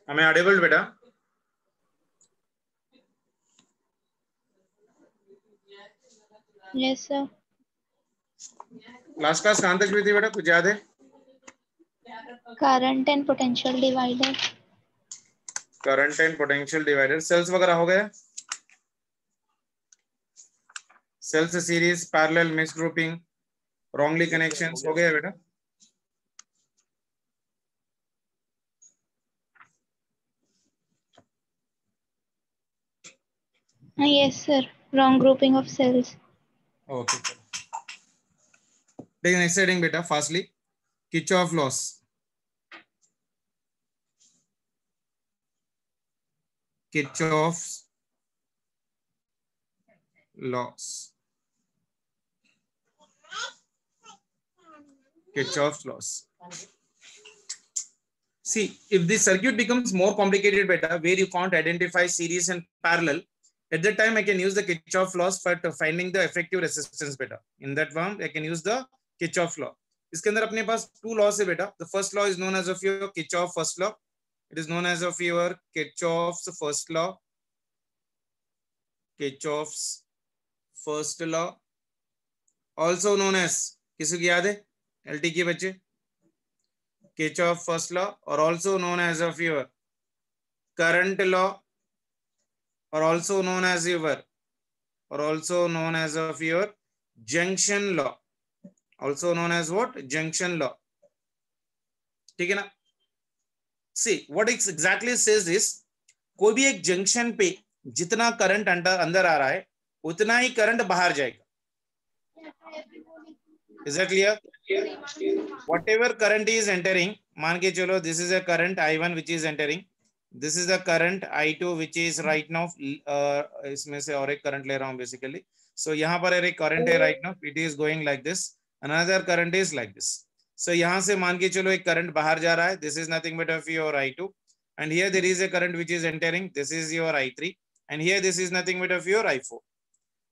हमें ऑडिबल बेटा? Yes sir. Last class कहां तक हुई थी बेटा, कुछ याद है? Current and potential divider. Current and potential divider, cells वगैरह हो गया? Cells series, parallel, mix grouping, wrongly connections हो गया बेटा? Yes sir, wrong grouping of cells. Okay, take next heading बेटा fastly, Kirchhoff laws. Kirchhoff laws, Kirchhoff's laws. See, if the circuit becomes more complicated beta, where you can't identify series and parallel, at that time I can use the Kirchhoff laws for finding the effective resistance beta. In that one I can use the Kirchhoff law. इसके अंदर अपने पास two laws है बेटा. The first law is known as of your Kirchhoff first law. It is known as of your Kirchhoff's first law. Kirchhoff's first law, also known as, किसी को याद है LT के बच्चे? Kirchhoff first law, or also known as of your current law, or also known as your junction law, also known as what? Junction law. ठीक है ना? See what it exactly says is, कोई भी एक junction पे जितना current अंदर आ रहा है उतना ही करंट बाहर जाएगा. Is that clear? Whatever current is entering, मान के चलो this is a current I1 which is entering, this is the current I2 which is right now, इसमें से और एक current ले रहा हूँ basically. So यहाँ पर एक current है right now, it is going like this, another current is like this. So यहाँ से मान के चलो एक current बाहर जा रहा है, this is nothing but of your I2, and here there is a current which is entering, this is your I3, and here this is nothing but of your I4.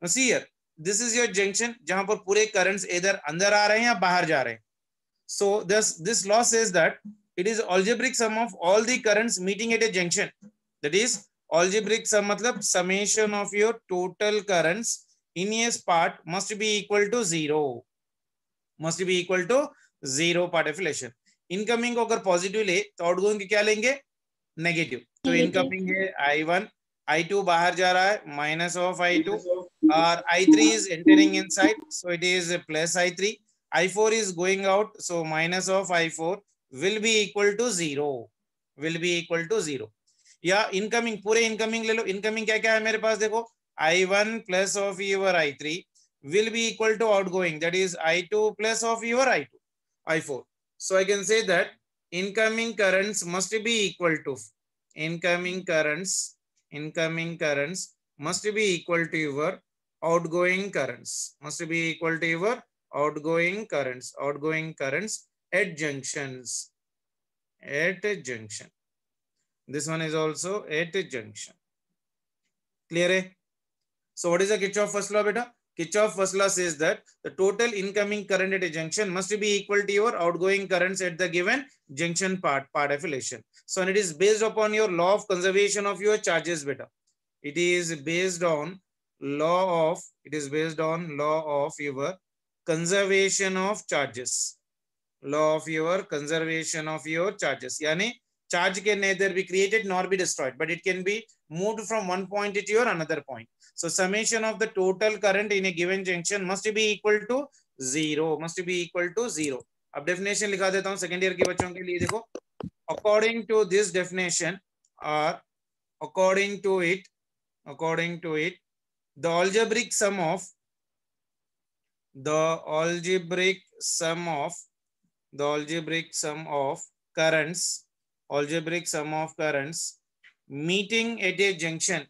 Now see here, this is your junction जहां पर पूरे currents इधर अंदर आ रहे हैं या बाहर जा रहे हैं. So this law says that it is algebraic sum of all the currents meeting at a junction. That is algebraic sum मतलब summation of your total currents in a part must be equal to zero. Must be equal to zero part affiliation. Incoming को अगर positive ले तो outgoing क्या लेंगे? Negative. तो incoming है I1, I2 बाहर जा रहा है minus of I2, और I3 is entering inside, so it is plus I3. I4 is going out, so minus of I4 will be equal to zero. Will be equal to zero. या incoming, पूरे incoming ले लो. Incoming क्या क्या है मेरे पास देखो, I1 plus of your I3 will be equal to outgoing, that is I2 plus of your I2, I4. So I can say that incoming currents must be equal to, incoming currents must be equal to your outgoing currents, must be equal to your outgoing currents at junctions, at a junction. This one is also at a junction. Clear hai? So what is the Kirchhoff first law beta? Kirchhoff first law says that the total incoming current at a junction must be equal to your outgoing currents at the given junction part affiliation. So and it is based upon your law of conservation of your charges beta. It is based on law of your conservation of charges. Law of your conservation of your charges. यानी charge can neither be created nor be destroyed, but it can be moved from one point to your another point. So summation of the total current in a given junction must be equal to zero. Must be equal to zero. अब definition लिखा देता हूँ second year के बच्चों के लिए. देखो, according to this definition, or according to it, the algebraic sum of currents meeting at a junction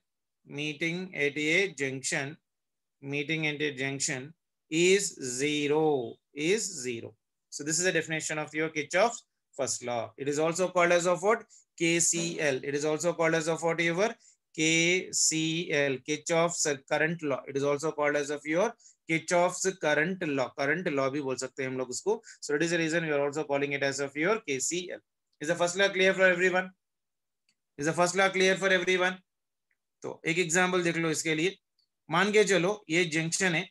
is zero. So this is the definition of your Kirchhoff's first law. It is also called as of what? KCL. It is also called as of what? Your KCL, Kirchhoff's current law. It is also called as of your Kirchhoff's current law. Current law भी बोल सकते हैं हम लोग उसको. So that is the reason we are also calling it as of your KCL. Is the first law clear for everyone? Is the first law clear for everyone? तो एक example देख लो इसके लिए। मान के चलो ये जंक्शन है,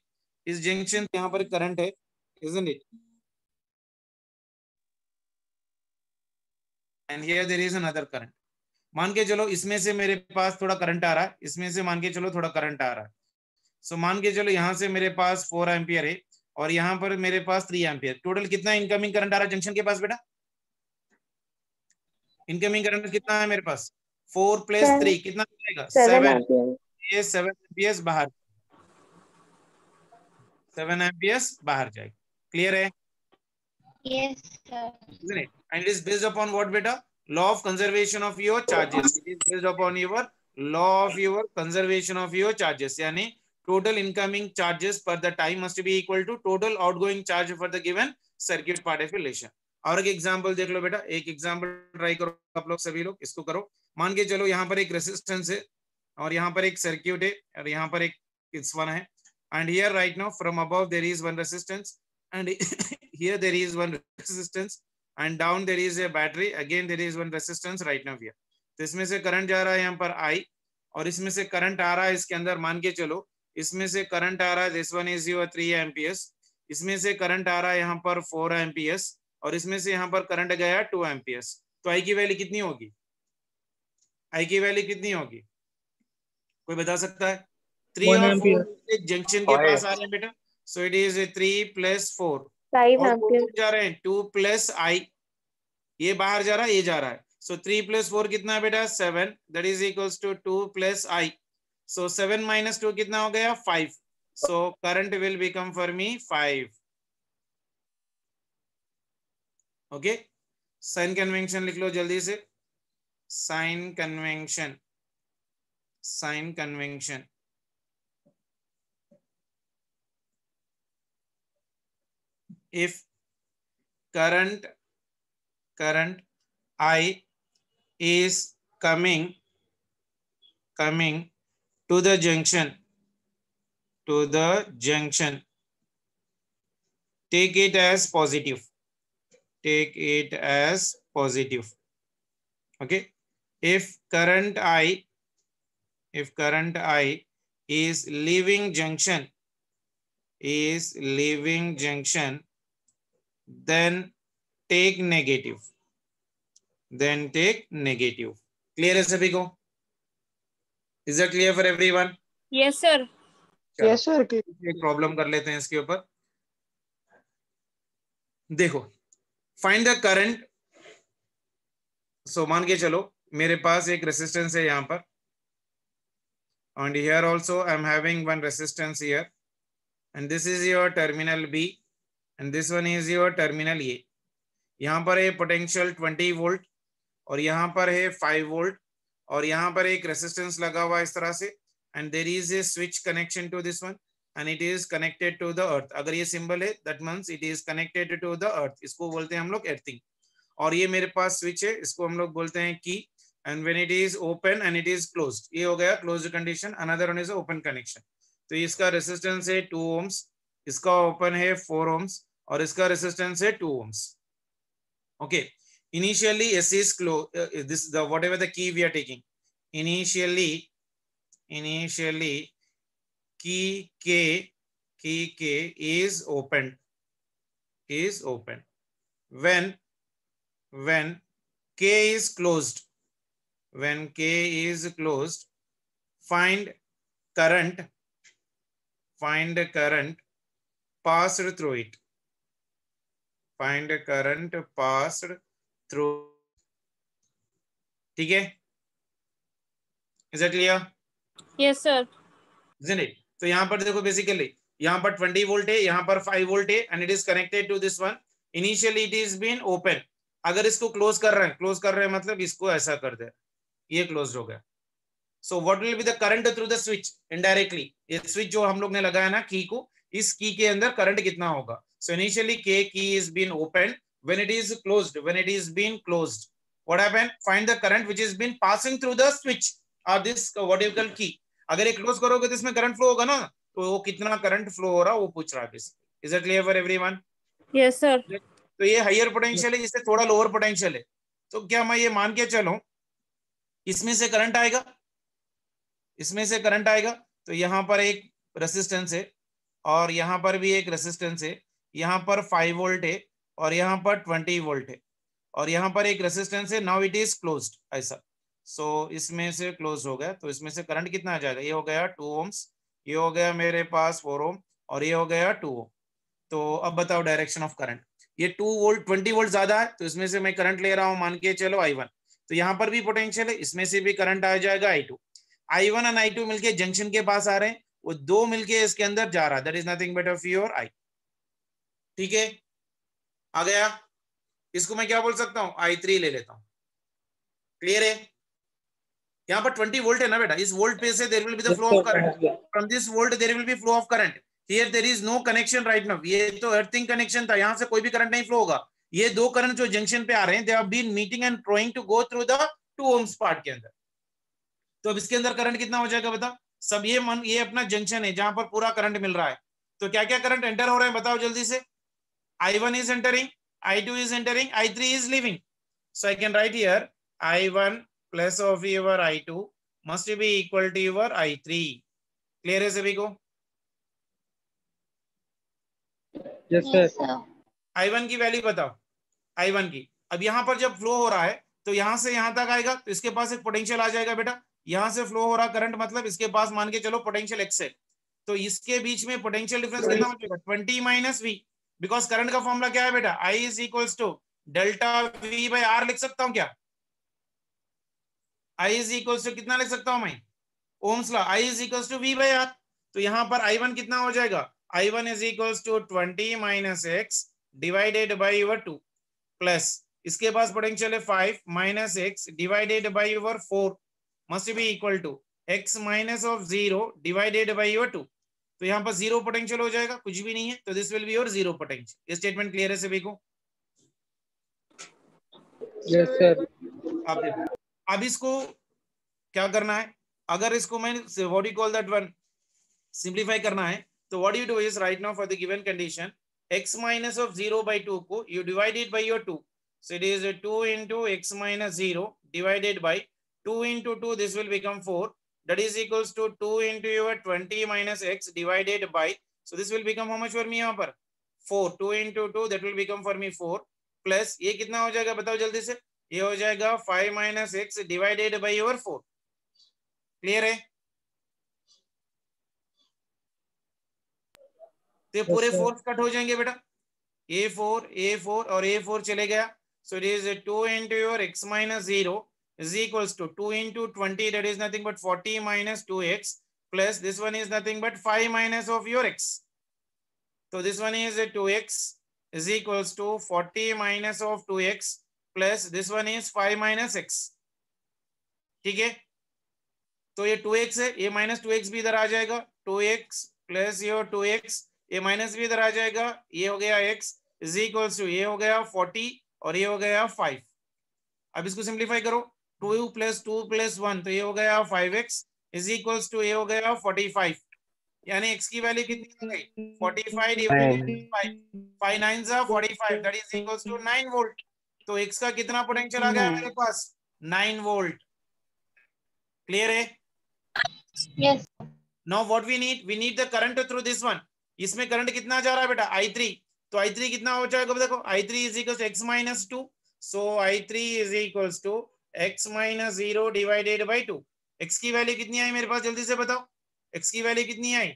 इस जंक्शन यहाँ पर करंट है, isn't it? And here there is another current. मान के चलो इसमें से मेरे पास थोड़ा करंट आ रहा है, इसमें से मान के चलो थोड़ा करंट आ रहा है। सो मान के चलो यहाँ से मेरे पास 4 एम्पियर है और यहाँ पर मेरे पास 3 एम्पियर। टोटल कितना इनकमिंग करंट आ रहा है जंक्शन के पास बेटा? इनकमिंग करंट कितना है मेरे पास? 4 + 3 कितना मिलेगा? 7। ये 7 एम्पियर्स बाहर, 7 एम्पियर्स बाहर जाएगा। क्लियर है? Yes, sir. Isn't it? And it is based upon what beta? Law of conservation of your charges. It is based upon your law of your conservation of your charges. यानी total incoming charges per the time must be equal to total outgoing charge for the given circuit part of relation. और एक example देख लो बेटा, एक example try करो आप लोग, सभी लोग इसको करो। मान के चलो यहाँ पर एक रेसिस्टेंस है और यहाँ पर एक सर्किट है और यहाँ पर एक इट्स वन है, and here right now from above there is one resistance and here there is one resistance and down there is a battery, again there is one resistance right now here. तो इसमें से current जा रहा है यहाँ पर I और इसमें से करंट आ रहा है इसके अंदर, मान के चलो इसमें से करंट आ रहा है, this one is your 3 amperes, इसमें से करंट आ रहा है यहाँ पर 4 amperes और इसमें से यहाँ पर करंट गया 2 amperes। तो I की वैल्यू कितनी होगी? I की वैल्यू कितनी होगी? कोई बता सकता है? 3 और 4 जंक्शन के पास आ रहे हैं बेटा, सो इट इज 3 + 4 5 और एम्पियर जा रहे हैं 2 + I, ये बाहर जा रहा है, ये जा रहा है। सो 3 + 4 कितना है बेटा? 7, that is equals to 2 + I। So 7 - 2 कितना हो गया? 5। So current will become for me 5। Okay, sign convention लिख लो जल्दी से। Sign convention, sign convention. If current I is coming to the junction, take it as positive, take it as positive. Okay, if current I is leaving junction, then take negative, clear है सभी को? Is that clear for everyone? Yes sir. Yes sir। एक problem कर लेते हैं इसके ऊपर। देखो, फाइंड द करंट। सो मान के चलो मेरे पास एक रेसिस्टेंस है यहाँ पर and here also I am having one resistance here and this is your terminal B and this one is your terminal A। यहाँ पर है पोटेंशियल 20 वोल्ट और यहाँ पर है 5 वोल्ट और यहाँ पर एक रेसिस्टेंस लगा हुआ इस तरह से and there is a switch connection to this one and it is connected to the earth। अगर ये सिंबल है that means it is connected to the earth, इसको बोलते हैं हम लोग अर्थिंग। और ये मेरे पास स्विच है, इसको हम लोग बोलते हैं की and when it is open and it is closed, ये हो गया closed condition। another one is open connection। तो इसका रेसिस्टेंस है 2 ohms, इसका ओपन है 4 ohms और इसका रेसिस्टेंस है 2 ohms। okay, initially S is closed, this the whatever the key we are taking, initially key K is opened, when K is closed, find current passed through it, ठीक है? Is that clear? Yes sir. Isn't it? तो यहाँ पर देखो basically यहाँ पर 20 volt है, यहाँ पर 5 वोल्ट है and it is connected to this one। initially it is been open। अगर इसको क्लोज कर रहे हैं मतलब इसको ऐसा कर दे, ये क्लोज हो गया। so what will be the current through the switch? indirectly ये स्विच जो हम लोग ने लगाया ना की को, इस की के अंदर करंट कितना होगा? so initially K key is been opened, when it is closed, what happened? find the current which is been passing through the switch or this what you call key। अगर ये क्लोज करोगे तो इसमें current flow होगा ना, तो वो कितना करंट फ्लो हो रहा है वो पूछ रहा है। Is it clear for everyone? Yes sir. तो ये हायर पोटेंशियल है, इससे थोड़ा लोअर पोटेंशियल है। तो क्या मैं ये मान के चलूं इसमें से करंट आएगा, इसमें से करंट आएगा, तो यहां पर एक रेसिस्टेंस है और यहां पर भी एक रेसिस्टेंस है, यहां पर 5 वोल्ट है और यहां पर 20 वोल्ट है और यहां पर एक रेसिस्टेंस है। नाउ इट इज क्लोज्ड ऐसा, सो इसमें से क्लोज हो गया, तो इसमें से करंट कितना आ जाएगा, ये हो गया 2 ohms, ये हो गया मेरे पास 4 ohm और ये हो गया 2 ohm। तो अब बताओ डायरेक्शन ऑफ करंट, ये 2 वोल्ट 20 वोल्ट ज्यादा है, तो इसमें से मैं करंट ले रहा हूं, मान के चलो I1, तो यहां पर भी पोटेंशियल है, इसमें से भी करंट आ जाएगा I2। I1 और I2 मिलके जंक्शन के पास आ रहे हैं, वो दो मिलके इसके अंदर जा रहा है, that is nothing but of your I। ठीक है, आ गया। इसको मैं क्या बोल सकता हूं, I3 ले लेता हूं। क्लियर है, यहाँ पर 20 वोल्ट है ना बेटा, इस वोल्ट पे से there will be the flow of current, from this volt there will be flow of current, here there is no connection right now, ये तो अर्थिंग कनेक्शन था, यहाँ से कोई भी करंट नहीं फ्लो होगा। ये दो करंट जो जंक्शन पे आ रहे हैं, they have been meeting and flowing to go through the 2 ohms part के अंदर। तो अब इसके अंदर करंट कितना हो जाएगा बता, सब ये अपना जंक्शन है जहां पर पूरा करंट मिल रहा है, तो क्या क्या करंट एंटर हो रहे हैं बताओ जल्दी से। I1 is entering, I2 is entering, I3 is leaving. So I can write here I1 plus of your I2 must be equal to your I3. Clear है सभी को? Yes, sir. I1 की वैल्यू बताओ, I1 की। अब यहां पर जब फ्लो हो रहा है तो यहां से यहां तक आएगा, तो इसके पास एक पोटेंशियल आ जाएगा बेटा, यहां से फ्लो हो रहा करंट मतलब इसके पास मान के चलो पोटेंशियल एक्स है, तो इसके बीच में पोटेंशियल डिफरेंस कितना हो जाएगा, 20 माइनस वी, बिकॉज करंट का फॉर्मूला क्या है बेटा, I is equals to delta V by R। लिख सकता हूं क्या, I इज इक्वल्स टू कितना लिख सकता हूं मैं, Ohm's law, I is equals to V by R। तो यहां पर I1 कितना हो जाएगा, I1 is equals to 20 minus x divided by your 2 plus इसके पास पोटेंशियल है 5 minus x divided by your 4 must be equal to x minus of 0 divided by your 2। तो यहाँ पर जीरो पोटेंशियल हो जाएगा, कुछ भी नहीं है, तो this will be your zero potential. ये स्टेटमेंट क्लियर है सभी को? Yes sir. आप देखो, अब इसको क्या करना है, अगर इसको मैं what you call that one simplify करना है, तो what you do is right now for the given condition x minus of 0 by 2 को you divide it by your 2, so it is 2 into x minus 0 divided by 2 into 2, this will become 4, that is equals to 2 into your 20 minus x divided by, so this will become how much for me यहाँ पर 4, 2 into 2 that will become for me 4 plus ये कितना हो जाएगा बताओ जल्दी से, ये हो जाएगा 5 minus x divided by your 4। Clear है? तो पूरे फोर्स कट हो जाएंगे बेटा, A4 और A4 चले गया, so it is 2 into your x minus 0 is equals to 2 into 20, that is nothing but 40 minus 2x plus this one is nothing but 5 minus of your x, so this one is 2x is equals to 40 minus of 2x plus this one is 5 minus x। ठीक है, तो ये 2x है, ये minus 2x भी इधर आ जाएगा, 2x plus ये 2x, ये माइनस भी इधर आ जाएगा, ये हो गया x इज इक्वल्स टू ये हो गया 40 और ये हो गया 5। अब इसको सिंप्लीफाई करो, 2 प्लस 2 प्लस 1, तो ये हो गया 5x इज इक्वल्स टू ये हो गया 45, यानी x की वैल्यू कितनी आ गई 45 डिवाइडेड बाय 5 9 जा 45, that is equals to 9 volt. तो x का कितना पोटेंशियल आ गया मेरे पास 9 वोल्ट। क्लियर है? Yes. Now what we need the current through this one। इसमें करंट कितना जा रहा है बेटा I3, तो I3 कितना हो जाएगा देखो, I3 is equals to x minus 2, so I3 is equals to x minus 0 divided by 2। x की वैल्यू कितनी आई मेरे पास जल्दी से बताओ, x की वैल्यू कितनी आई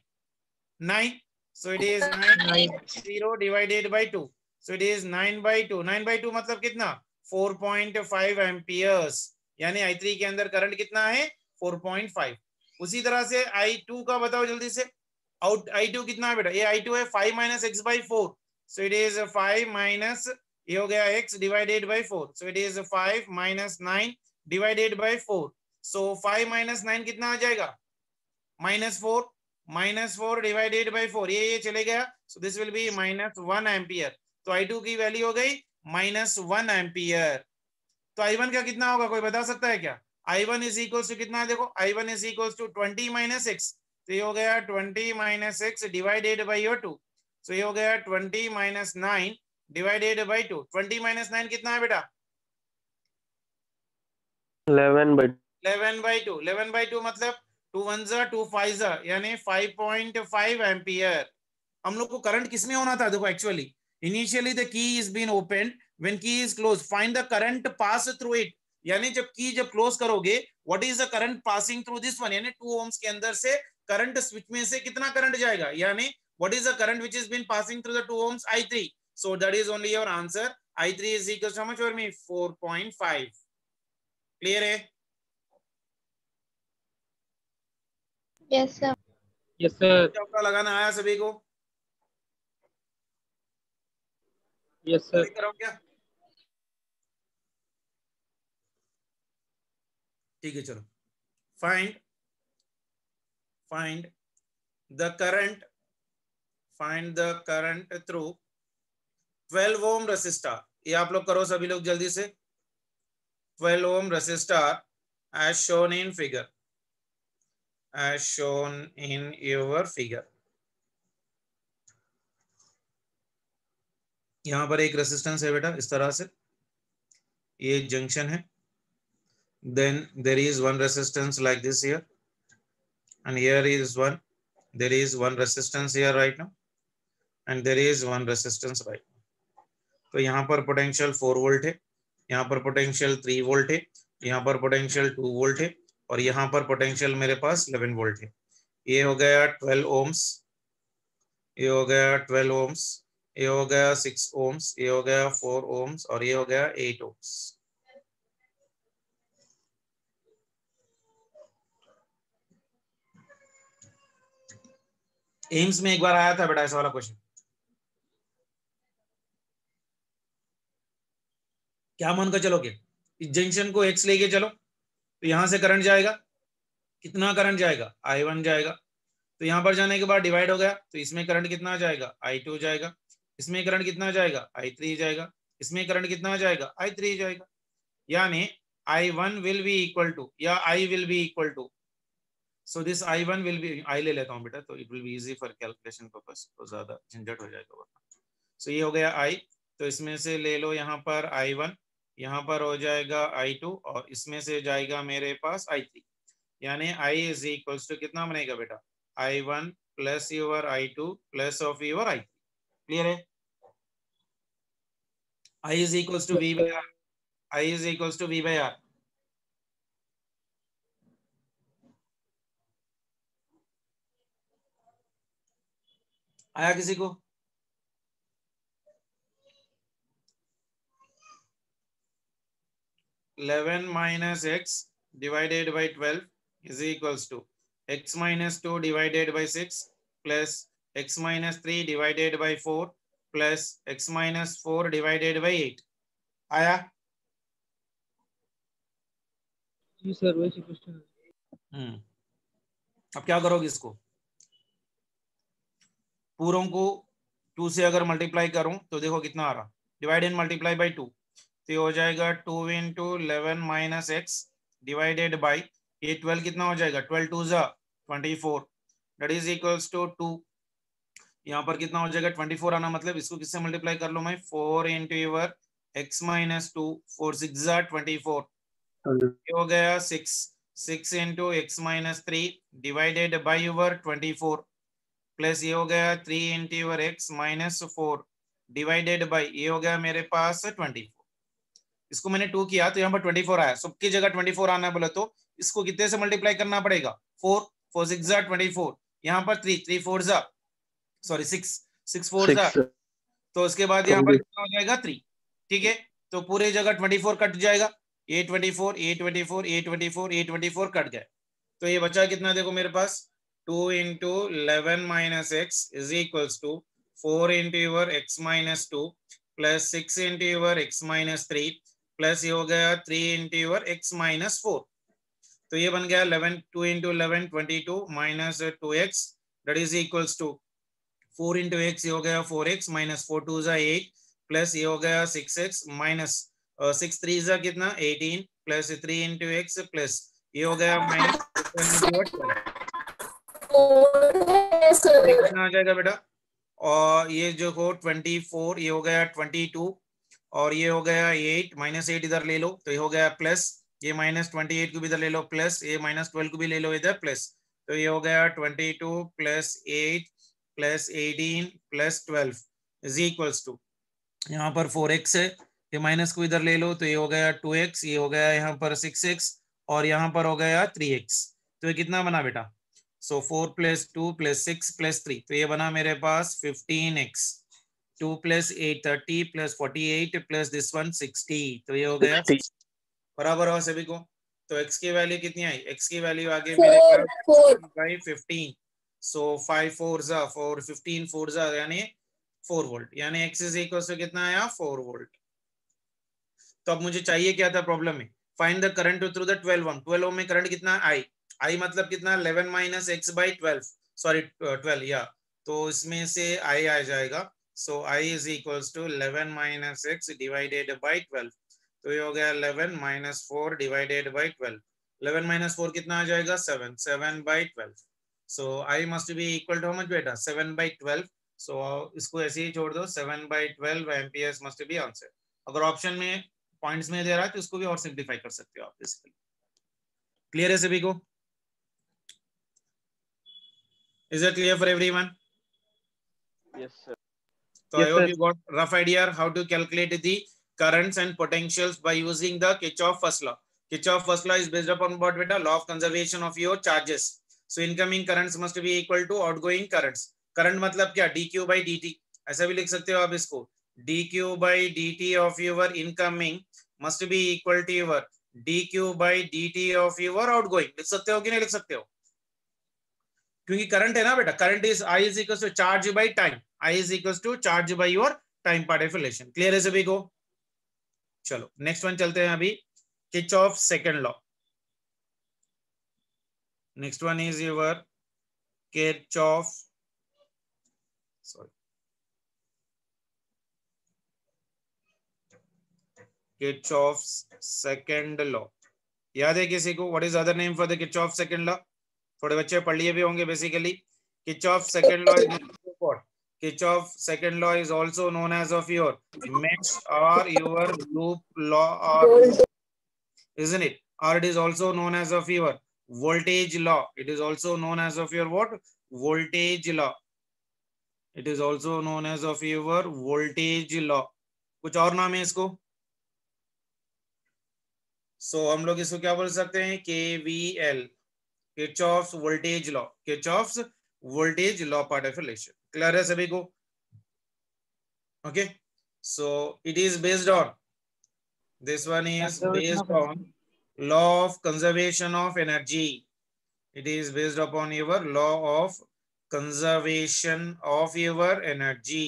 9, so it is 9 0 divided by 2, so it is 9 by 2, 9 by 2 मतलब कितना 4.5 एम्पियर्स, यानी I3 के अंदर करंट कितना है 4.5। उसी तरह से I2 का बताओ जल्दी से, आउट I2 कितना है बेटा, ये I2 है 5 minus x by 4, so it is 5 minus ये हो गया x divided by 4, so it is 5 minus 9 divided by 4, so 5 minus 9 कितना आ जाएगा माइनस 4 डिवाइडेड बाई 4, ये चले गया, so this will B minus 1 ampere. तो I2 की वैल्यू हो गई माइनस 1 एम्पियर। तो I1 का कितना होगा कोई बता सकता है क्या? I1 इज इक्वल्स टू कितना है देखो, I1 is equals to 20 minus x, तो ये हो गया 20 minus x divided by your 2, so ये हो गया 20 माइनस 9 डिवाइडेड बाई 2। 20 माइनस 9 कितना है बेटा 11 by 11/2 11/2 मतलब 2 1 जा 2 5 जा यानी 5.5 एम्पियर। हम लोग को करंट किसमें होना था? देखो actually initially the key is been open, when key is close find the current pass through it. यानी जब की जब क्लोज करोगे what is the current passing through this one, यानी 2 ohms के अंदर से करंट स्विच में से कितना करंट जाएगा, यानी what is the current which is been passing through the 2 ohms? I3. So that is only your answer. I3 is equal to how much for me? 4.5. Clear है? Yes, sir. Yes, sir. चौका लगाना आया सभी को? Yes, sir. करो क्या? ठीक है, चलो find the current through 12 ohm resistor। ये आप लोग करो सभी लोग जल्दी से। 12 ohm resistor as shown in figure, as shown in your figure। यहां पर एक रेसिस्टेंस है बेटा इस तरह से, ये एक जंक्शन है, then there is one resistance like this here, and here is one, there is one resistance here right now, and there is one resistance right now। तो यहाँ पर पोटेंशियल 4 वोल्ट है, यहाँ पर पोटेंशियल 3 वोल्ट है, यहाँ पर पोटेंशियल 2 वोल्ट है, और यहाँ पर पोटेंशियल मेरे पास 11 वोल्ट है। ये हो गया 12 ohms, ये हो गया 12 ohms, ये हो गया 6 ohms, ये हो गया 4 ohms, और ये हो गया 8 ohms। एम्स में एक बार आया था बेटा ऐसा वाला क्वेश्चन। क्या मान कर चलोगे? इस जंक्शन को एक्स लेके चलो तो यहां से करंट जाएगा, कितना करंट जाएगा? I1 जाएगा। तो यहां पर जाने के बाद डिवाइड हो गया तो इसमें करंट कितना जाएगा? I2 जाएगा। इसमें करंट कितना जाएगा? I3 जाएगा। इसमें करंट कितना जाएगा? I3 जाएगा। यानी I1 will be equal to, या I will be equal to, so this I1 will be, I ले लेता हूं बेटा तो it will be easy for calculation purpose, तो ज्यादा झंझट हो जाएगा वरना। सो ये हो गया I, तो इसमें से ले लो यहाँ पर I1, यहाँ पर हो जाएगा I2, और इसमें से जाएगा मेरे पास I3। यानी I इज इक्वल्स टू कितना बनेगा बेटा? I1 plus your I2 plus of your I3। Clear है? I is equals to V by R, I is equals to V by R। आया किसी को? (11 minus x divided by 12 is equals to x minus 2 divided by 6 plus x minus 3 divided by 4 plus x minus 4 divided by 8। आया? जी sir, वैसे question. अब क्या करोगे इसको? पूरों को 2 से अगर मल्टीप्लाई करूं तो देखो कितना आ रहा, डिवाइड एंड मल्टीप्लाई बाय 2, तो हो जाएगा 2 into 11 minus x divided by ये 12 कितना हो जाएगा? 12 2 जा 24, दैट इज इक्वल्स टू 2। यहाँ पर कितना हो जाएगा? 24 आना, मतलब इसको किससे मल्टीप्लाई कर लो मैं? 4 into योर x minus 2, 4 6 जा 24, ये हो गया 6 into x minus 3 divided by your 24, plus ये हो गया 3 into your x minus 4 divided by ये हो गया मेरे पास 24। इसको मैंने 2 किया तो यहाँ पर 24 आया, सबकी जगह 24 आना बोले तो इसको कितने से मल्टीप्लाई करना पड़ेगा? 4 4 6 जा 24, यहाँ पर 3 3 4 जा, सॉरी 6 6 4 जा, तो उसके बाद यहाँ पर कितना हो जाएगा? 3। ठीक है, तो पूरे जगह 24 कट जाएगा, ये 24 ये 24 ये 24 ये 24 कट गए, तो ये बचा कितना? देखो मेरे पास 2 into 11 minus x is equals to 4 into your x minus 2 plus 6 into your x minus 3 plus ये हो गया 3 into your x minus 4, तो ये बन गया 11 2 into 11 22 minus 2x that is equals to 4 into x, ये हो गया 4x minus 4 2 जा 8 प्लस ये हो गया 6x minus 6 3 जा कितना? 18 प्लस 3 into x प्लस ये हो गया minus कितना आ जाएगा बेटा? और ये जो हो 24, ये हो गया 22, और ये हो गया 8 माइनस 8 इधर ले लो तो ये हो गया प्लस ये -28 को भी इधर ले लो प्लस, ये -12 को भी ले लो इधर प्लस, तो ये हो गया 22 plus 8 plus 18 plus 12 is equals to, यहाँ पर 4x है, ये माइनस को इधर ले लो तो ये हो गया 2x, ये हो गया यहाँ पर 6x और यहाँ पर हो गया 3x। तो ये कितना बना बेटा? सो 4 + 2 + 6 + 3, तो ये बना मेरे पास 15x, 2 + 8 30 + 48 + this one 60, तो ये हो गया 60। बराबर हो सभी को? तो x की वैल्यू कितनी आई? x की वैल्यू आ गई मेरे पास 15। सो 5 4 जा 4, 15 4 जा यानी 4 वोल्ट, यानी x इज इक्वल टू कितना आया? 4 वोल्ट। तो अब मुझे चाहिए क्या था प्रॉब्लम में? Find the current through the 12 ओम। 12 ओम में करंट कितना? I मतलब कितना? 11 - x/12, सॉरी 12 या, तो इसमें से I आ जाएगा। So I is equals to 11 - x divided by 12, तो ये हो गया 11 - 4 डिवाइडेड बाई 12। 11 - 4 कितना आ जाएगा? 7, 7/12। So I must be equal to how much बेटा? 7/12। सो इसको ऐसे ही छोड़ दो, 7/12 एम्पियर्स मस्ट बी आंसर। अगर ऑप्शन में पॉइंट्स में दे रहा है तो इसको भी और सिंप्लीफाई कर सकते हो आप बेसिकली। क्लियर है सभी को? Is it clear for everyone? Yes, sir. So I hope you got rough idea how to calculate the currents and potentials by using the Kirchhoff first law. Kirchhoff first law is based upon what beta? Law of conservation of your charges. So incoming currents must be equal to outgoing currents. Current मतलब क्या? dq by dt, ऐसा भी लिख सकते हो आप इसको, dq by dt of your incoming must be equal to your dq by dt of your outgoing। लिख सकते हो कि नहीं लिख सकते हो? क्योंकि करंट है ना बेटा, current is I is equal to charge by time, I is equal to charge by your time part of relation. Clear है सभी को? चलो नेक्स्ट वन चलते हैं अभी, Kirchhoff second law. Next one is your Kirchhoff, sorry Kirchhoff second law. याद है किसी को? What is other name for the Kirchhoff second law? थोड़े बच्चे पढ़ लिए भी होंगे basically. Kirchhoff second law is what? Kirchhoff second law is also known as of your mesh or your loop law, or isn't it? Or it is also known as of your voltage law. It is also known as of your what? Voltage law. It is also known as of your voltage law. कुछ और नाम है इसको? So हम लोग इसको क्या बोल सकते हैं? KVL, Kirchhoff's voltage law, Kirchhoff's voltage law part of relation। Clear है सभी को? Okay, so it is based on, this one is based on law of conservation of energy. It is based upon your law of conservation of your energy.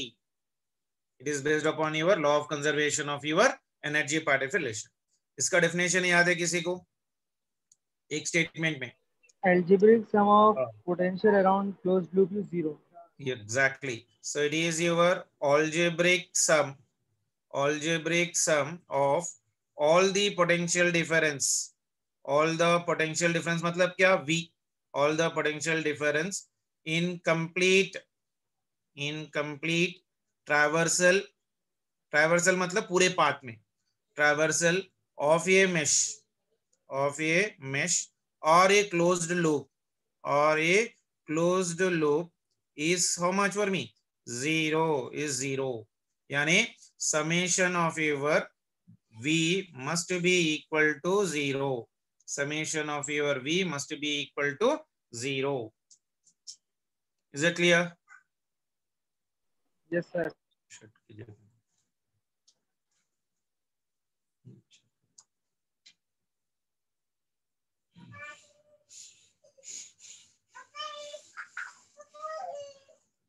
It is based upon your law of conservation of your energy part of relation। इसका definition याद है किसी को? एक statement में, algebraic sum of potential around closed loop is 0. Exactly. So it is your algebraic sum of all the potential difference, all the potential difference मतलब क्या? V, all the potential difference in complete traversal, traversal मतलब पूरे path में, traversal of a mesh, or a closed loop, is how much for me? 0, is 0। यानी summation of your V must be equal to 0. Summation of your V must be equal to 0. Is it clear? Yes, sir.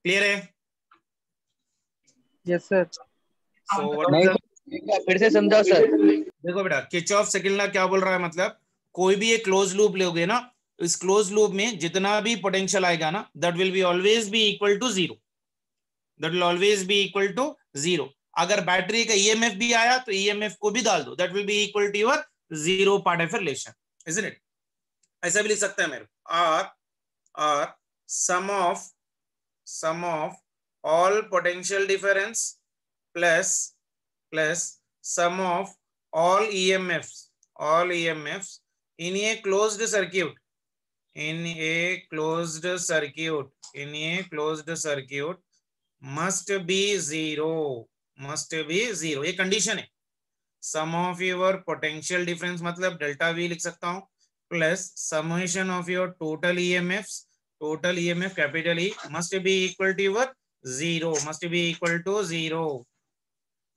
Clear है? Yes, sir. So what is the, फिर से समझाओ sir. देखो बेटा, Kirchhoff second law क्या बोल रहा है? मतलब कोई भी एक क्लोज लूप लोगे ना, इस क्लोज लूप में जितना भी पोटेंशियल आएगा ना, that will be always be equal to 0, that will always be equal to 0। अगर बैटरी का ईएमएफ भी आया तो ईएमएफ को भी डाल दो, that will be equal to your 0 part of relation, isn't it? ऐसा भी लिख सकते हैं मेरे, और sum of all potential difference plus sum of all EMFs all EMFs in a closed circuit, in a closed circuit, in a closed circuit must be zero, must be zero. ये condition है. Sum of your potential difference मतलब delta V लिख सकता हूं, plus summation of your total EMFs, total EMF capital E must be equal to your zero, must be equal to zero.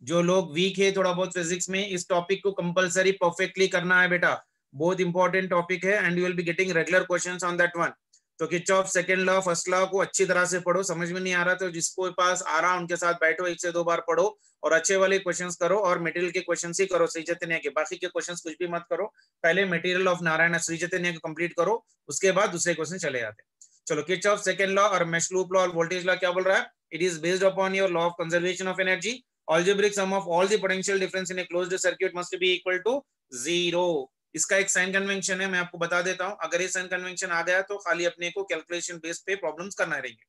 जो लोग week है थोड़ा बहुत फिजिक्स में, इस टॉपिक को कंपलसरी परफेक्टली करना है बेटा, बहुत इंपॉर्टेंट टॉपिक है and you will be getting regular questions on that one. तो Kirchhoff second law first law को अच्छी तरह से पढ़ो, समझ में नहीं आ रहा तो जिसको पास आ रहा उनके साथ बैठो, 1 से 2 बार पढ़ो और अच्छे वाले क्वेश्चंस करो और मटेरियल के क्वेश्चंस ही करो श्री चैतन्य के, बाकी के क्वेश्चंस कुछ भी मत करो. पहले मटेरियल ऑफ नारायण श्री चैतन्य को कंप्लीट करो, उसके बाद दूसरे क्वेश्चन चले जाते हैं. चलो किरचॉफ सेकंड लॉ और मेश लूप लॉ और वोल्टेज लॉ क्या बोल रहा है? It is based upon your law of conservation of energy. Algebraic sum of all the potential difference in a closed circuit must be equal to zero. इसका एक sign convention है, मैं आपको बता देता हूं. अगर ये साइन कन्वेंशन आ गया तो खाली अपने को कैलकुलेशन बेस पे प्रॉब्लम्स करना रहेंगे.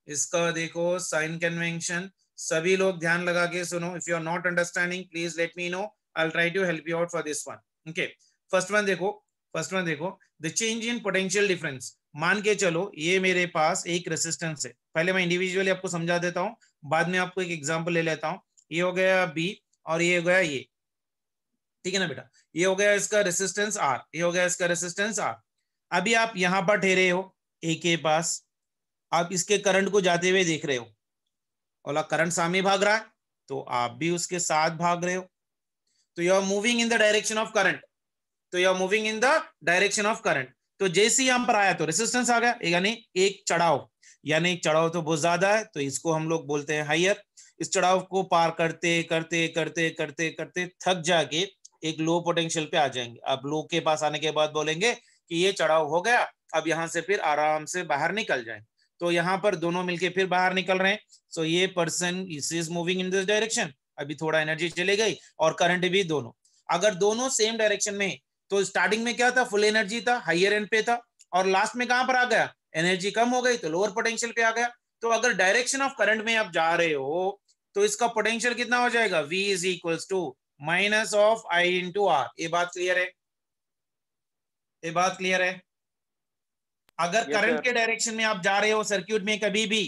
इसका देखो साइन कन्वेंशन, सभी लोग ध्यान लगा के सुनो. If you are not understanding please let me know, I will try to help you out for this one. Okay, first one देखो, फर्स्ट वन देखो, the change in potential difference. मान के चलो ये मेरे पास एक रेसिस्टेंस है, पहले मैं इंडिविजुअली आपको समझा देता हूं, बाद में आपको एक एग्जांपल ले लेता हूं. ये हो गया बी और ये हो गया ये, ठीक है ना बेटा. ये हो गया इसका रेसिस्टेंस आर, ये हो गया इसका रेसिस्टेंस आर. अभी आप यहां पर ठहरे हो ए के पास, आप इसके करंट को जाते हुए देख रहे हो, और करंट सामने भाग रहा है तो आप भी उसके साथ भाग रहे हो. तो you are moving in the direction of current, तो you are moving in the direction of current. तो जैसे ही यहां पर आया तो रेसिस्टेंस आ गया, यानी एक चढ़ाव, यानी चढ़ाव तो बहुत ज्यादा है तो इसको हम लोग बोलते हैं हाइयर. इस चढ़ाव को पार करते करते करते करते करते थक जाके एक लो पोटेंशियल पे आ जाएंगे. अब लो के पास आने के बाद बोलेंगे कि ये चढ़ाव हो गया, अब यहां से फिर आराम से बाहर निकल जाए. तो यहाँ पर दोनों मिलके फिर बाहर निकल रहे हैं. सो ये person is moving in this direction, अभी थोड़ा एनर्जी चली गई और करंट भी दोनों. अगर दोनों सेम डायरेक्शन में, तो स्टार्टिंग में क्या था, फुल एनर्जी था, हाइयर एंड पे था, और लास्ट में कहां पर आ गया, एनर्जी कम हो गई तो लोअर पोटेंशियल पे आ गया. तो अगर डायरेक्शन ऑफ करंट में आप जा रहे हो तो इसका पोटेंशियल कितना हो जाएगा, V is equals to minus of I into R. ये बात क्लियर है? ये बात क्लियर है? अगर करंट के डायरेक्शन में आप जा रहे हो सर्किट में, कभी भी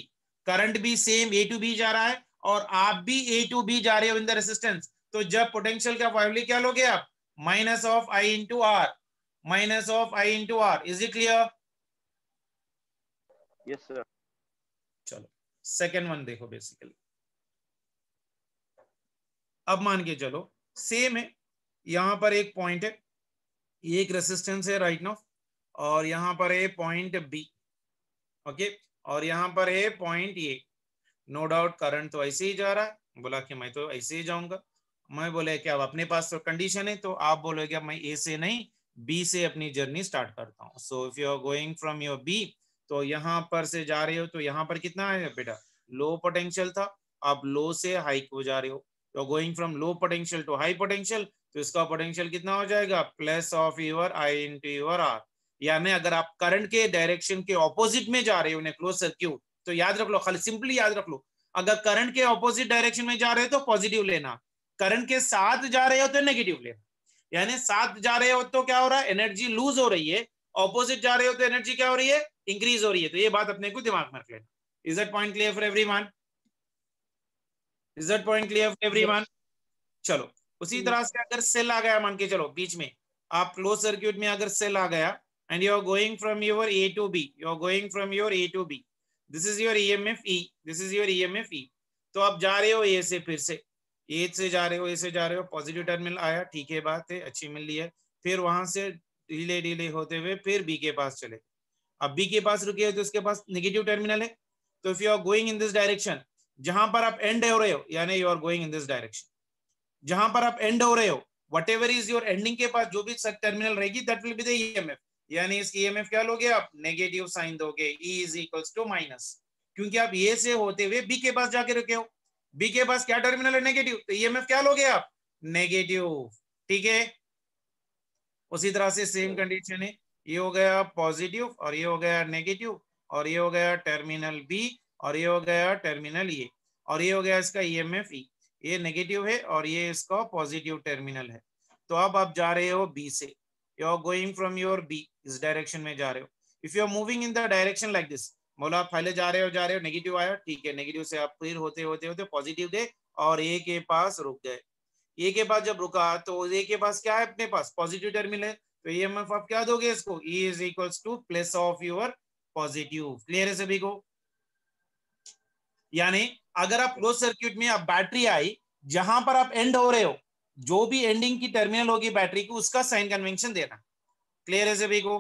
करंट भी सेम A टू B जा रहा है और आप भी A टू B जा रहे हो इन द रेसिस्टेंस, तो जब पोटेंशियल का फॉर्मूला क्या लोगे आप, minus of I into R, minus of I into R. Is it clear? Yes sir. चलो सेकेंड वन देखो. बेसिकली अब मान के चलो सेम है, यहां पर एक पॉइंट है, ये एक रेसिस्टेंस है राइट नाउ, और यहां पर है पॉइंट बी, ओके, और यहां पर है point A. No doubt current तो ऐसे ही जा रहा है, बोला कि मैं तो ऐसे ही जाऊंगा. मैं बोले कि अब अपने पास तो कंडीशन है, तो आप बोलोगे मैं ए से नहीं बी से अपनी जर्नी स्टार्ट करता हूँ. So if you are going from your B, तो यहाँ पर से जा रहे हो तो यहाँ पर कितना है बेटा, लो पोटेंशियल था, आप लो से हाई को जा रहे हो. तो going from low potential to high potential, तो इसका पोटेंशियल कितना हो जाएगा, plus of your I into your R. यानी अगर आप करंट के डायरेक्शन के ऑपोजिट में जा रहे हो क्लोज सर्किट, तो याद रख लो, खाली सिंपली याद रख लो, अगर करंट के ऑपोजिट डायरेक्शन में जा रहे हो तो पॉजिटिव लेना, करंट के साथ जा रहे हो तो नेगेटिव लेना. यानी साथ जा रहे हो तो क्या हो रहा है, एनर्जी लूज हो रही है, ऑपोजिट जा रहे हो तो एनर्जी क्या हो रही है, इंक्रीज हो रही है. तो ये बात अपने को दिमाग में रख लेना. Is that point clear for everyone? Is that point clear for everyone? चलो उसी तरह से अगर सेल आ गया, मान के चलो बीच में आप क्लोज सर्किट में अगर सेल आ गया and you are going from your A to B, you are going from your A to B, this is your EMF E, this is your EMF E. तो आप जा रहे हो ए से, फिर से ए से जा रहे हो, ए से जा रहे हो, पॉजिटिव टर्मिनल आया, ठीक है, बात है, अच्छी मिल रही है. फिर वहां से डिले डिले होते हुए फिर बी के पास चले, अब बी के पास रुके हो तो उसके पास नेगेटिव टर्मिनल है. तो if you are going in this direction, जहां पर आप एंड हो रहे हो, यानी you are going in this direction, जहां पर आप एंड हो रहे हो, whatever is your ending के पास जो भी टर्मिनल रहेगी that will be the EMF. यानी इस ईएमएफ क्या लोगे आप, नेगेटिव साइन दोगे, E is equals to minus, क्योंकि आप ए से होते हुए बी के पास जाके रुके हो, बी के पास क्या टर्मिनल है, नेगेटिव, तो ईएमएफ क्या लोगे आप, नेगेटिव. ठीक है, उसी तरह से सेम कंडीशन है, ये हो गया पॉजिटिव और ये हो गया नेगेटिव, और ये हो गया टर्मिनल बी और ये हो गया टर्मिनल ए, और ये हो गया इसका ईएमएफ ई. ये नेगेटिव है और ये इसका पॉजिटिव टर्मिनल है. तो अब आप जा रहे हो बी से, you are going from your B, इस डायरेक्शन में जा रहे हो. If you are moving in the direction like this, बोला आप पहले जा रहे हो नेगेटिव आया, ठीक है, नेगेटिव से आप फिर होते होते होते पॉजिटिव गए और ए के पास रुक गए. ए के पास जब रुका तो ए के पास क्या है, अपने पास पॉजिटिव टर्मिनल है, तो ईएमएफ आप क्या दोगे इसको, E is equals two plus of your positive. Clear है सभी को? यानी अगर आप क्लोज सर्किट में आप बैटरी आई, जहां पर आप एंड हो रहे हो, जो भी एंडिंग की टर्मिनल होगी बैटरी की, उसका साइन कन्वेंशन देना. क्लियर है सभी को?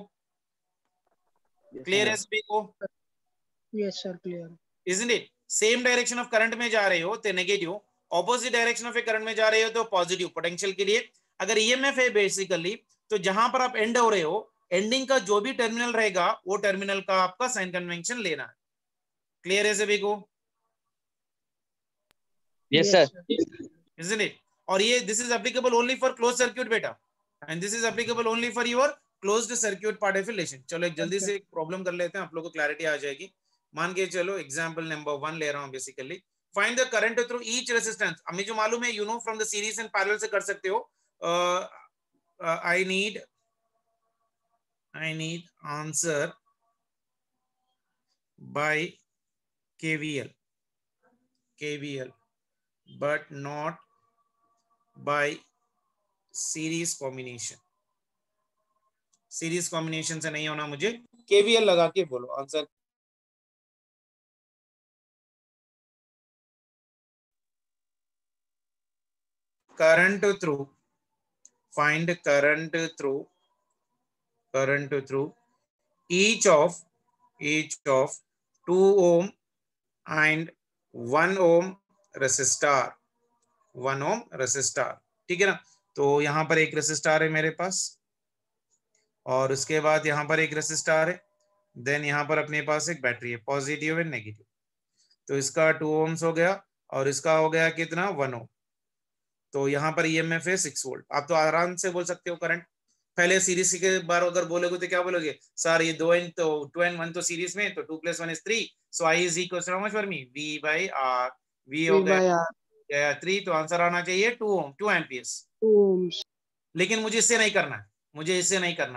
क्लियर है सभी को? Yes, sir. Clear. Isn't it? Same direction of current में जा रहे हो तो negative, opposite direction of current में जा रहे हो तो पॉजिटिव. पोटेंशियल के लिए अगर ईएमएफ है बेसिकली, तो जहां पर आप एंड हो रहे हो, एंडिंग का जो भी टर्मिनल रहेगा वो टर्मिनल का आपका साइन कन्वेंशन लेना है. क्लियर है सभी को? Yes, sir. Isn't it? और ये this is applicable only for close circuit बेटा, and this is applicable only for your closed circuit part of relation. चलो एक जल्दी से एक प्रॉब्लम कर लेते हैं, आप लोगों को क्लैरिटी आ जाएगी. मान के चलो एग्जांपल नंबर 1 ले रहा हूं basically. Find the current through each resistance. हमें जो मालूम है, you know from the series and parallel से कर सकते हो. I need answer by KVL but not by series combination. Series combination से नहीं होना, मुझे KVL लगा के बोलो answer. Current through, find current through each of 2 ohm and 1 ohm resistor. 1 ohm resistor, ठीक है ना. तो यहां पर एक रेसिस्टर है मेरे पास, और उसके बाद यहां पर एक रेसिस्टर है, देन यहां पर अपने पास एक बैटरी है, पॉजिटिव एंड नेगेटिव. तो इसका 2 ohms हो गया और इसका हो गया कितना, 1 ohm. तो यहाँ पर ईएमएफ है 6 वोल्ट. आप तो आराम से बोल सकते हो करंट. पहले सीरीज के बार अगर बोलोगे तो क्या बोलोगे, सर ये 2 and 1 तो सीरीज में, तो 2 + 1 is 3, so I is equals to how much for me, V/R. V हो गया 3, तो आंसर आना चाहिए 2 एम्पियर्स. लेकिन मुझे इससे नहीं करना है,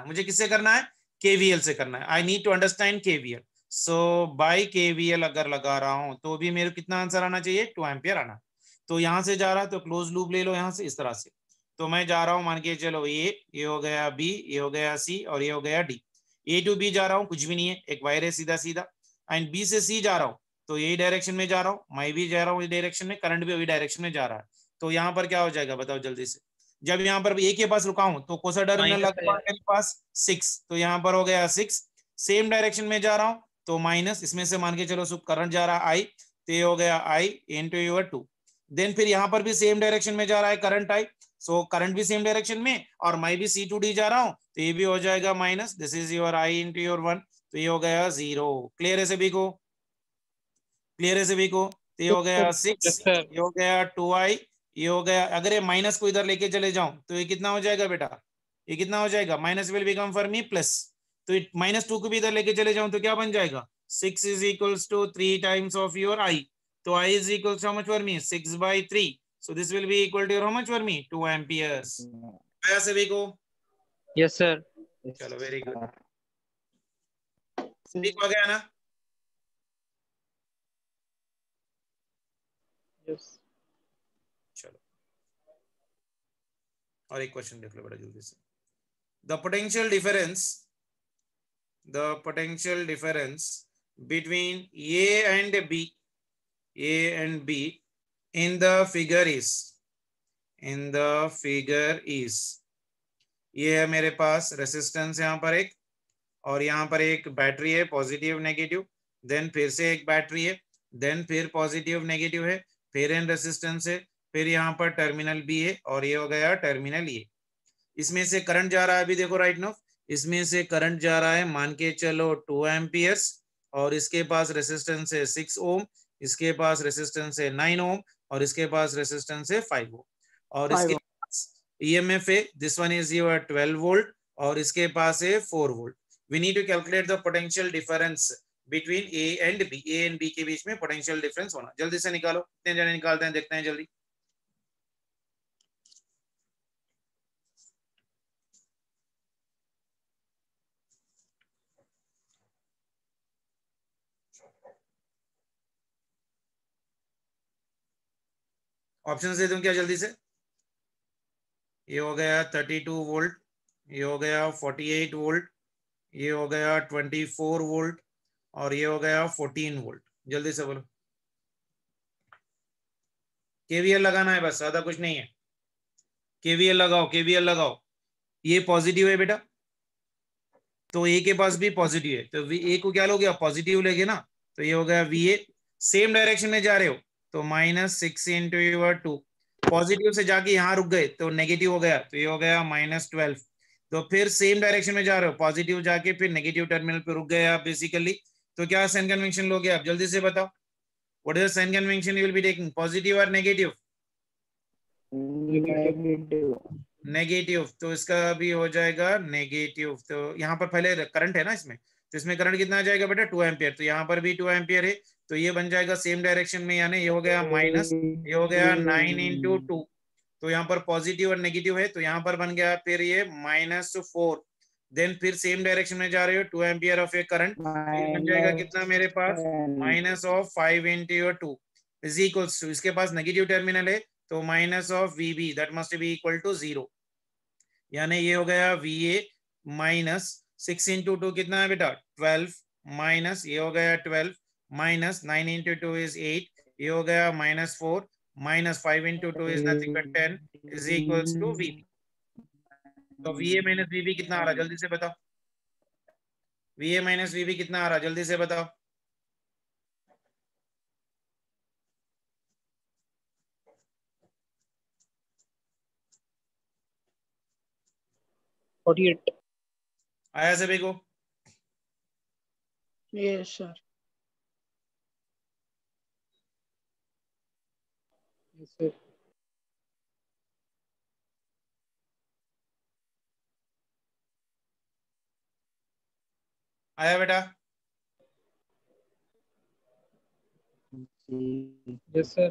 मुझे किससे करना है, KVL से करना है. I need to understand KVL. So by KVL अगर लगा रहा हूं तो भी मेरे कितना आंसर आना चाहिए, 2 एम्पियर आना. तो यहां से जा रहा है तो क्लोज लूप ले लो यहां से, इस तरह से. तो मैं जा रहा हूं, मान के चलो ये हो गया B, ये हो गया C और ये हो गया D. A to B जा रहा हूं, कुछ भी नहीं है, एक वायर है सीधा सीधा. एंड B से C जा रहा हूं तो यही डायरेक्शन में जा रहा हूं, मैं भी जा रहा हूं इस डायरेक्शन में, करंट भी वही डायरेक्शन में जा रहा है. तो यहाँ पर क्या हो जाएगा बताओ जल्दी से. जब यहाँ पर A के पास रुका हूं तो कौन सा टर्मिनल लगा मेरे पास, 6. तो यहाँ पर हो गया 6. सेम डायरेक्शन में जा रहा हूं तो माइनस, इसमें से मान के चलो करंट जा रहा है I, तो ये हो गया I into your 2. देन फिर यहाँ पर भी सेम डायरेक्शन में जा रहा है करंट I, सो करंट भी सेम डायरेक्शन में, और मैं भी C to D जा रहा हूं तो ये भी हो जाएगा minus. This is your I into your 1, तो ये हो गया 0. क्लियर है सभी को? तो ये हो गया 6, ये हो गया 2I, ये हो गया. अगर ये माइनस को इधर लेके चले जाऊं तो ये कितना हो जाएगा बेटा, ये कितना हो जाएगा, minus will become for me plus. तो -2 को भी इधर लेके चले जाऊं तो क्या बन जाएगा, 6 is equals to 3 times of your I. तो I is equals to how much for me, 6/3. So this will be equal to how much for me, 2 amperes. आया सभी को? Yes, sir. चलो वेरी गुड. सभी को आ गया ना? Yes. चलो और एक क्वेश्चन देख लो बड़ा जल्दी से. The potential difference between A and B in the figure is, ये है मेरे पास रेसिस्टेंस यहाँ पर एक, और यहाँ पर एक बैटरी है पॉजिटिव नेगेटिव, देन फिर से एक बैटरी है, देन फिर पॉजिटिव नेगेटिव है, फिर एन रेसिस्टेंस है, फिर यहाँ पर टर्मिनल B है, और ये हो गया टर्मिनल A. इसमें से करंट जा रहा है, अभी देखो राइट नाउ, इसमें से करंट जा रहा है मान के चलो 2 एम्पियर्स, और इसके पास रेसिस्टेंस है 6 ओम, इसके पास रेसिस्टेंस है 9 ओम, और इसके पास रेसिस्टेंस है 5 ओम, और इसके पास ईएमएफ है, this one is your 12 volt, और इसके पास है 4 volt. We need to calculate the potential difference between A and B. A and B के बीच में पोटेंशियल डिफरेंस होना. जल्दी से निकालो, कितने जने निकालते हैं देखते हैं जल्दी. ऑप्शन दे दूं क्या जल्दी से? ये हो गया 32 वोल्ट, ये हो गया 48 वोल्ट, ये हो गया 24 वोल्ट और ये हो गया 14 वोल्ट। जल्दी से बोलो। केवीएल लगाना है बस, ज्यादा कुछ नहीं है। केवीएल लगाओ, केवीएल लगाओ। ये पॉजिटिव है बेटा, तो ए के पास भी पॉजिटिव है, तो ए को क्या लोगे? पॉजिटिव लेगे ना, तो ये हो गया वी ए। सेम डायरेक्शन में जा रहे हो तो -6 इंटू योर 2, पॉजिटिव से जाके यहाँ रुक गए तो नेगेटिव हो गया, तो ये हो गया -12। तो फिर सेम डायरेक्शन में जा रहे हो, पॉजिटिव जाके फिर नेगेटिव टर्मिनल पे रुक गए आप बेसिकली। तो क्या साइन कन्वेंशन लोगे आप? जल्दी से बताओ। What is the sign convention you will be taking, positive और नेगेटिव? नेगेटिव, तो इसका भी हो जाएगा नेगेटिव। तो यहाँ पर पहले करंट है ना इसमें, तो इसमें करंट कितना आ जाएगा बेटा? 2 एम्पियर। तो यहाँ पर भी 2 एम्पियर है, तो ये बन जाएगा सेम डायरेक्शन में, यानी ये हो गया माइनस, ये हो गया 9 इंटू 2। तो यहाँ पर पॉजिटिव और नेगेटिव है, तो यहाँ पर बन गया फिर ये -4। देन फिर सेम डायरेक्शन में जा रहे हो, 2 एम्पियर ऑफ ए करंट, बन जाएगा कितना मेरे पास? -5 इंटू 2 इज इक्वल्स टू, इसके पास नेगेटिव टर्मिनल है तो -VB, that must be equal to 0। यानी ये हो गया VA -6 इंटू 2 कितना है बेटा? 12, माइनस ये हो गया 12 माइनस 9 इंटू 2 इज 8, ये हो गया -4 minus 5 into 2 is nothing but 10 is equals to VB। तो VA माइनस VB कितना आ रहा? जल्दी से बताओ। VA माइनस VB कितना आ रहा? जल्दी से बताओ। आया सभी को? Yes, sir. Yes, sir. आया बेटा? Yes, sir.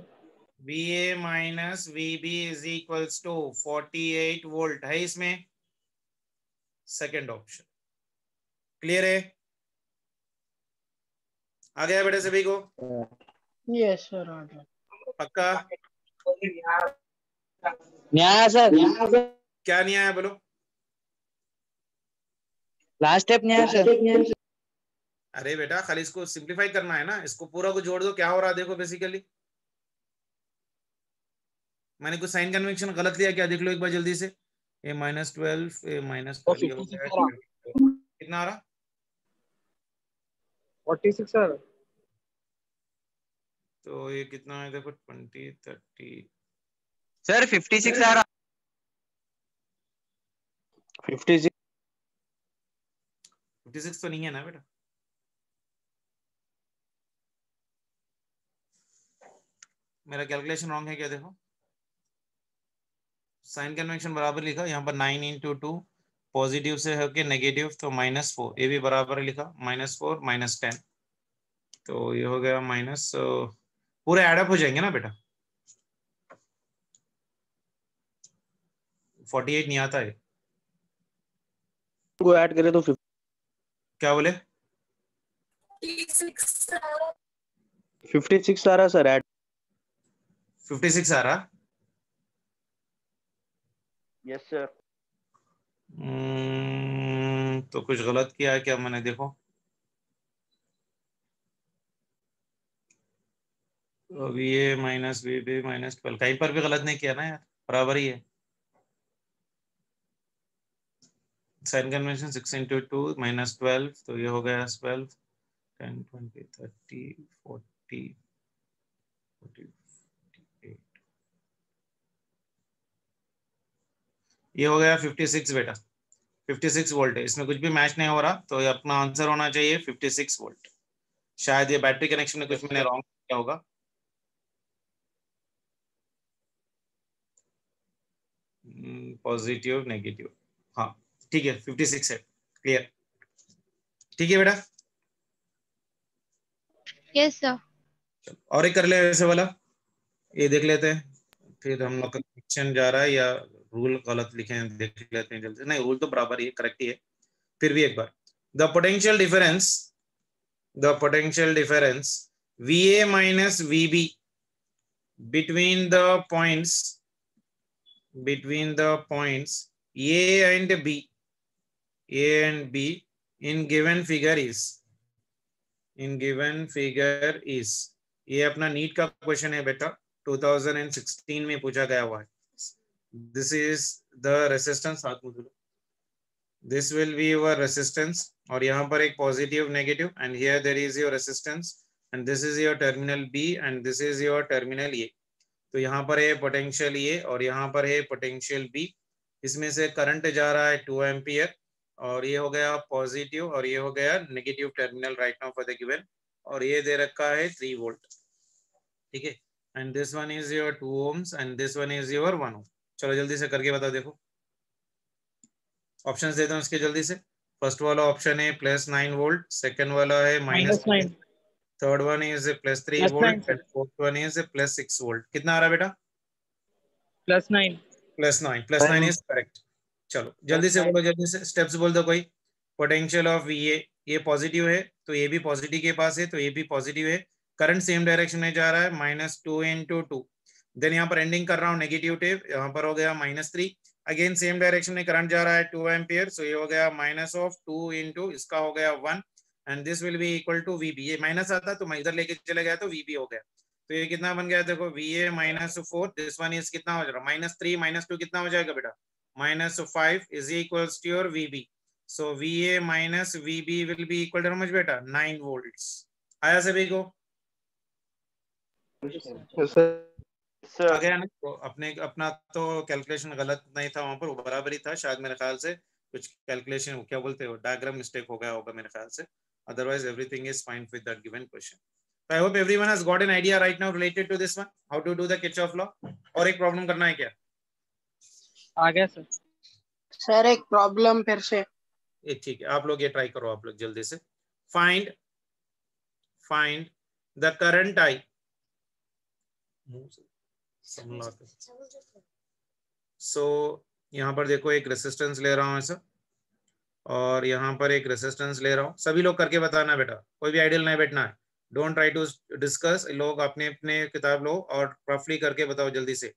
VA minus VB is equals to 48 volt है इसमें, सेकेंड ऑप्शन। क्लियर है? आ गया बेटा सभी को? Yes, sir. आ गया। पक्का? न्याय सर, क्या नहीं आया बोलो? लास्ट स्टेप न्याय सर। अरे बेटा खाली इसको सिंप्लीफाई करना है ना, इसको पूरा को जोड़ दो, क्या हो रहा है देखो। बेसिकली मैंने कुछ साइन कन्वेंशन गलत लिया क्या? देख लो एक बार जल्दी से। ए -12, ए -12 कितना आ रहा? 46 सर। तो ये कितना है देखो, 20, 30 सर 56 आ रहा। 56 56 तो नहीं है ना बेटा? मेरा कैलकुलेशन रॉन्ग है क्या? देखो साइन कन्वेंशन बराबर लिखा, यहाँ पर 9 इंटू 2 पॉजिटिव से होके नेगेटिव, तो -4, ये भी बराबर लिखा, -4 -10, तो ये हो गया माइनस, पूरे एडअप हो जाएंगे ना बेटा। 48 नहीं आता है को ऐड करें तो 50। क्या बोले? 56 आ रहा सर ऐड। 56 आ रहा? Yes sir. तो कुछ गलत किया है क्या मैंने? देखो VA माइनस VB -12, कहीं पर भी गलत नहीं किया ना यार, बराबर ही है। साइन कन्वेंशन 6 इंटू 2 -12, तो ये हो गया 12, 10, 20, 30, 40, 48, ये हो गया 56 बेटा। 56 वोल्ट है, इसमें कुछ भी मैच नहीं हो रहा, तो ये अपना आंसर होना चाहिए 56 वोल्ट। शायद ये बैटरी कनेक्शन में कुछ मैंने रॉन्ग किया होगा। पॉजिटिव नेगेटिव, हाँ ठीक है, 56 है। क्लियर? ठीक है बेटा? Yes, sir. और एक कर ले वैसे वाला, ये देख लेते हैं, फिर हम लोग का क्वेश्चन जा रहा है या रूल गलत लिखे हैं, देख लेते हैं जल्दी। नहीं, रूल तो बराबर ही है, करेक्ट ही है, फिर भी एक बार। The potential difference VA minus VB, between the points A and B in given figure is ये अपना नीट का क्वेश्चन है बेटा, 2016 में पूछा गया हुआ है। दिस इज द रेसिस्टेंस, हाथ में धुलो, this will be your resistance, और यहाँ पर एक positive negative, and here there is your resistance, and this is your terminal B, and this is your terminal A. तो यहाँ पर है पोटेंशियल ए और यहाँ पर है पोटेंशियल बी। इसमें से करंट जा रहा है 2 एम्पियर, और ये हो गया पॉजिटिव और ये हो गया negative terminal right now for the given, और ये दे रखा है 3 वोल्ट, ठीक है। And this one is your 2 ohms and this one is your 1 ohm। चलो जल्दी से करके बताओ, देखो ऑप्शंस देता हूँ इसके जल्दी से। फर्स्ट वाला ऑप्शन है +9 वोल्ट, सेकंड वाला है -9, third one is +3 volt, and fourth one is +6 volt. कितना आ रहा है बेटा? +9 +9 इज करेक्ट। चलो जल्दी से बोलो, जल्दी से स्टेप्स बोल दो कोई। पोटेंशियल ऑफ ये पॉजिटिव है तो ये भी पॉजिटिव के पास है, तो ये भी पॉजिटिव है। करंट सेम डायरेक्शन में जा रहा है, -2 × 2। देन यहाँ पर एंडिंग कर रहा हूँ नेगेटिव टेप, यहाँ पर हो गया -3। अगेन सेम डायरेक्शन में करंट जा रहा है 2 एम्पियर, सो ये हो गया -2 × इसका हो गया 1, and this will be equal to VB। ये माइनस आता तो मैं इधर लेके चले गया तो VB हो गया। तो ये कितना बन गया देखो, VA -4, दिस वन इज कितना हो जाएगा, -3 -2 कितना हो जाएगा बेटा, -5 is equals to your VB। सो VA minus VB will be equal to how much बेटा, 9 volts। आया सभी को? आ गया ना? तो अपना तो कैलकुलेशन गलत नहीं था, वहां पर वो बराबर ही था शायद, मेरे ख्याल से कुछ कैलकुलेशन क्या बोलते हो, डायग्राम मिस्टेक हो गया होगा मेरे ख्याल से, otherwise everything is fine with that given question। So I hope everyone has got an idea right now related to this one, how to do the Kirchhoff law। और एक प्रॉब्लम करना है क्या? आ गया सर। सर एक problem फिर से। ठीक है, आप लोग ये ट्राई करो, आप लोग जल्दी से। Find the current I। सो यहाँ पर देखो एक रेसिस्टेंस ले रहा हूँ ऐसा, और यहाँ पर एक रेसिस्टेंस ले रहा हूँ। सभी लोग करके बताना बेटा, कोई भी आइडियल नहीं बैठना है। डोंट ट्राई टू डिस्कस, लोग अपने अपने किताब लो और रफली करके बताओ जल्दी से,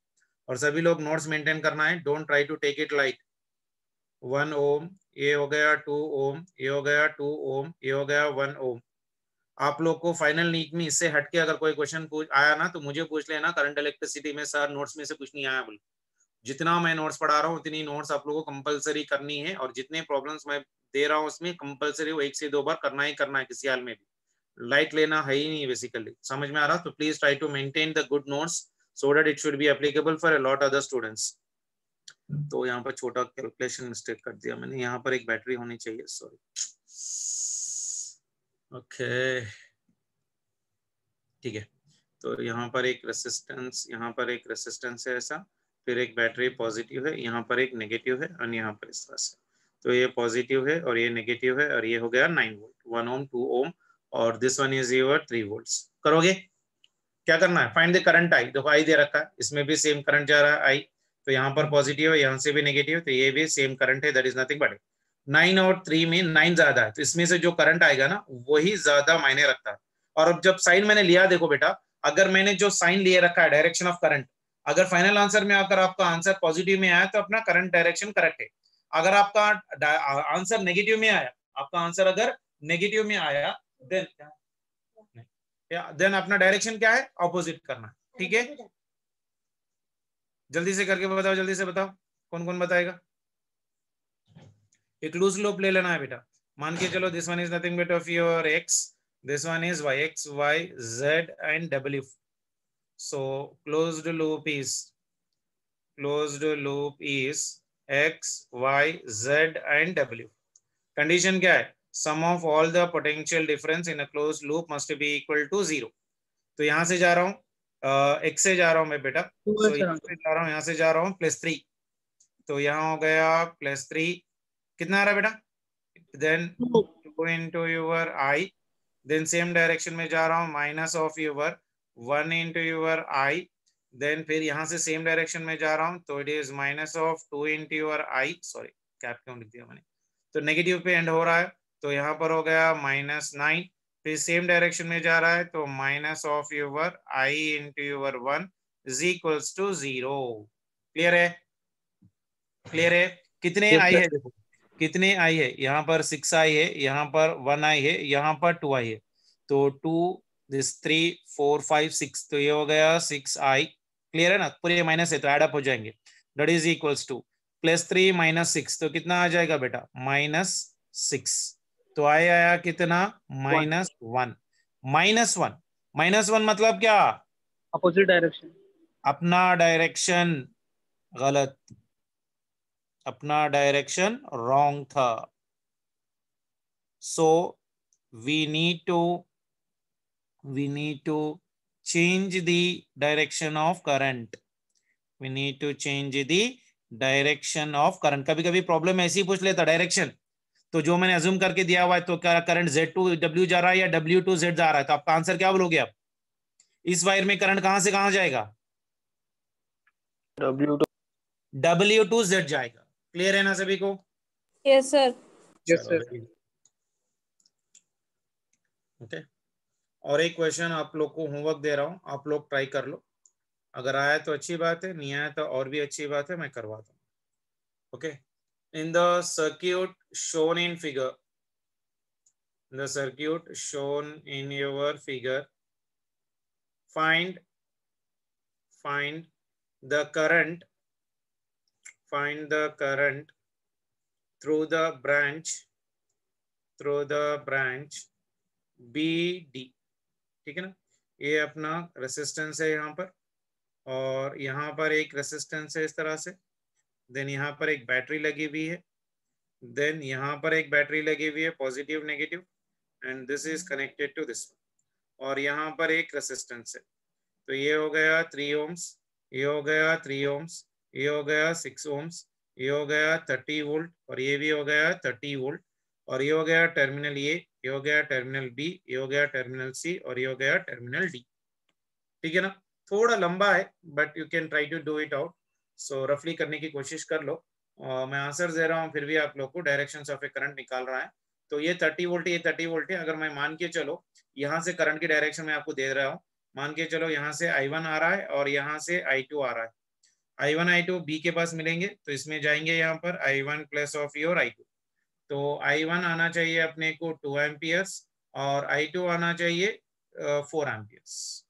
और सभी लोग नोट्स मेंटेन करना है। Don't try to take it like 1 ohm, ये हो गया 2 ohm, ये हो गया 2 ohm, ये हो गया 1 ohm। आप लोग को फाइनल नीट में इससे हटके अगर कोई क्वेश्चन आया ना तो मुझे पूछ लेना, करंट इलेक्ट्रिसिटी में सर नोट्स में से कुछ नहीं आया बोल। जितना मैं नोट्स पढ़ा रहा हूँ उतनी नोट्स आप लोगों को कंपलसरी करनी है, और जितने प्रॉब्लम्स मैं दे रहा हूँ उसमें कंपलसरी वो 1 से 2 बार करना ही करना है, किसी हाल में भी लाइट लेना है ही नहीं बेसिकली। समझ में आ रहा? तो please try to maintain the good notes so that it should be applicable for a lot other students. तो यहाँ पर छोटा कैलकुलेशन मिस्टेक कर दिया मैंने, यहाँ पर एक बैटरी होनी चाहिए, सॉरी। ओके ठीक है, तो यहाँ पर एक रेसिस्टेंस, यहाँ पर एक रेसिस्टेंस है ऐसा, फिर एक बैटरी पॉजिटिव है, यहाँ पर एक नेगेटिव है, और यहाँ पर इस तरह से। तो ये पॉजिटिव है और ये नेगेटिव है, और ये हो गया 9 वोल्ट, 1 ohm, 2 ohm, और this one is your 3 volts। करोगे? क्या करना है? Find the current I। देखो I दे रखा है, इसमें भी सेम करंट जा रहा है I, तो यहाँ पर पॉजिटिव है, यहाँ से भी नेगेटिव, तो ये भी सेम करंट है, दैट इज नथिंग बट 9 और 3 में 9 ज्यादा है, तो इसमें से जो करंट आएगा ना वही ज्यादा मायने रखता है। और अब जब साइन मैंने लिया, देखो बेटा, अगर मैंने जो साइन लिए रखा है डायरेक्शन ऑफ करंट, अगर फाइनल आंसर में अगर आपका आंसर पॉजिटिव में आया तो अपना करंट डायरेक्शन करेक्ट है। अगर आपका आंसर नेगेटिव में आया, आपका आंसर अगर नेगेटिव में आया, देन अपना डायरेक्शन क्या है, ऑपोजिट करना। ठीक है, जल्दी से करके बताओ, जल्दी से बताओ, कौन कौन बताएगा? एक लूज लूप ले लेना है बेटा, मान के चलो this one is nothing but of your x, this one is y, x, y, z and w। so closed loop is x, y, z and w। condition क्या है? sum of all the potential difference in a closed loop must be equal to 0। तो यहां से जा रहा हूं x से जा रहा हूं मैं बेटा, so यहाँ से जा रहा हूं, यहाँ से जा रहा हूं +3, तो यहाँ हो गया +3, कितना आ रहा है बेटा? then 2 into your I, then same direction में जा रहा हूँ, minus of your 1 into your I, then फिर यहाँ से सेम डायरेक्शन में जा रहा हूँ, तो it is minus of 2 into your I, sorry cap क्यों लिख दिया मैंने, तो नेगेटिव पे एंड हो रहा है, तो यहाँ पर हो गया -9, फिर सेम डायरेक्शन में जा रहा है, तो minus of your I into your 1, इज इक्वल्स टू 0। क्लियर है? क्लियर है? कितने Yes, आई sir. है? देखो कितने आई है, यहाँ पर 6 आई है, यहाँ पर 1 आई है, यहाँ पर 2 आई है, तो 2 दिस 3 4 5 6, तो ये हो गया 6 आई। क्लियर है ना? पूरे माइनस है तो एड अप हो जाएंगे। दैट इज इक्वल्स टू +3 -6, तो कितना आ जाएगा बेटा? -6। तो आया कितना? -1। -1 -1 मतलब क्या? Opposite direction. अपना डायरेक्शन गलत, अपना डायरेक्शन रॉन्ग था। सो we need to change the direction of current. We need to change the direction of current. कभी कभी प्रॉब्लम ऐसी ही पूछ लेता डायरेक्शन, तो जो मैंने अज्यूम करके दिया हुआ है, तो क्या करंट Z टू W जा रहा है या W टू Z जा रहा है, तो आपका आंसर क्या बोलोगे आप? इस वायर में करंट कहां से कहां जाएगा? W टू Z जाएगा। क्लियर है ना सभी को? Yes, sir. Yes, sir. Okay. और एक क्वेश्चन आप लोग को होमवर्क दे रहा हूं, आप लोग ट्राई कर लो। अगर आया तो अच्छी बात है, नहीं आया तो और भी अच्छी बात है, मैं करवाता हूँ। Okay. In the circuit shown in figure, the circuit shown in your figure, find the current through the branch BD। ठीक है ना? ये अपना रेसिस्टेंस है यहाँ पर, और यहाँ पर एक रेसिस्टेंस है इस तरह से, देन यहाँ पर एक बैटरी लगी हुई है, देन यहाँ पर एक बैटरी लगी हुई है positive negative, and this is connected to this, और यहाँ पर एक रेसिस्टेंस है। तो ये हो गया 3 ohms, ये हो गया 3 ohms, ये हो गया 6 ohms, ये हो गया 30 वोल्ट, और ये भी हो गया 30 वोल्ट, और ये हो गया टर्मिनल ए, ये हो गया टर्मिनल बी, ये हो गया टर्मिनल सी, और ये हो गया टर्मिनल डी। ठीक है ना? थोड़ा लंबा है but you can try to do it out. So रफली करने की कोशिश कर लो। मैं आंसर दे रहा हूँ, फिर भी आप लोग को डायरेक्शन ऑफ ए करंट निकाल रहा है। तो ये 30 वोल्ट, ये 30 वोल्ट है। अगर मैं मान के चलो यहाँ से करंट की डायरेक्शन मैं आपको दे रहा हूँ, मान के चलो यहाँ से I1 आ रहा है और यहाँ से I2 आ रहा है। I1 I2 B के पास मिलेंगे, तो इसमें जाएंगे यहाँ पर I1 plus of your I2। तो I1 आना चाहिए अपने को 2 एम्पियर्स और I2 आना चाहिए 4 एम्पियर्स।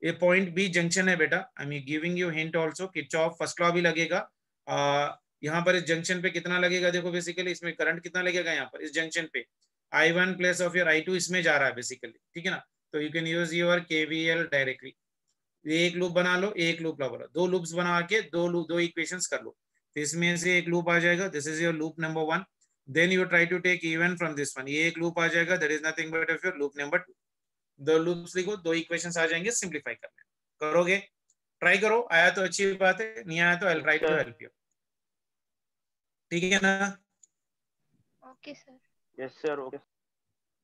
ये पॉइंट बी जंक्शन है बेटा। I am giving you hint also, Kirchhoff first law भी लगेगा। यहाँ पर इस जंक्शन पे कितना लगेगा? देखो बेसिकली इसमें करंट कितना लगेगा यहाँ पर इस जंक्शन पे? I1 plus of your I2 इसमें जा रहा है बेसिकली। ठीक है ना? तो you can use your KVL directly. एक लूप बना लो, एक लूप लगा लो, 2 लूप्स बना के दो इक्वेशंस कर लो। तो इसमें से एक लूप आ जाएगा, this is your loop number 1। Then you try to take even from this one, ये एक लूप आ जाएगा, that is nothing but of your loop number 2। 2 loops लिखो, 2 इक्वेशंस आ जाएंगे, सिंपलीफाई करना करोगे। ट्राई करो, आया तो अच्छी बात है, नहीं आया तो I will try to help you. ठीक है ना? Okay, sir. Yes, sir. Okay.